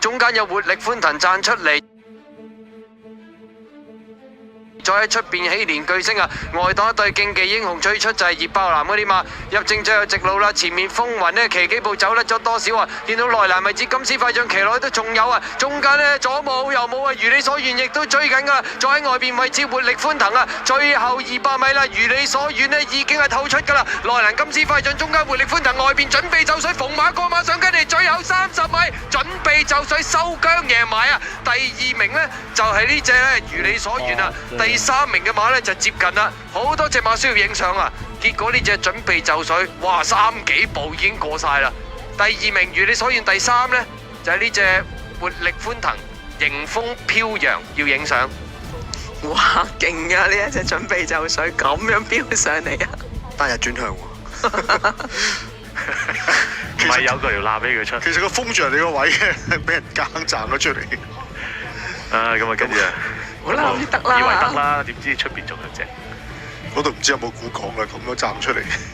中間有活力歡騰讚出嚟。再喺出邊起連巨星啊！外檔一對競技英雄最出就係熱爆男嗰啲嘛，入正最後直路啦，前面風雲呢，騎幾步走甩咗多少啊？見到內欄位置金絲快將騎落去都仲有啊！中間呢，左冇右冇啊！如你所願亦都追緊噶啦，再喺外邊位置活力歡騰啊！最後200米啦，如你所願呢已經係透出噶啦，內欄金絲快將中間活力歡騰，外邊準備就緒，逢馬過馬上跟嚟，最後30米準備就緒收姜贏埋啊！第2名呢，就係呢隻呢，如你所願啊！第3名嘅馬呢就接近啦，好多隻馬需要影相啊！結果呢隻準備就緒，哇3幾步已經過晒啦。第2名如你所願，第3呢就係呢隻活力歡騰，迎風飄揚要影相。哇，勁啊！呢一隻準備就緒咁樣飆上嚟啊！單日轉向喎，唔係有嗰條罅俾佢出。其實佢封住人哋個位嘅，俾人夾硬賺咗出嚟。咁啊跟住啊，好啦，好似得啦，以為得啦，點知出邊仲有隻。嗰度唔知有冇古港啦，咁樣賺出嚟。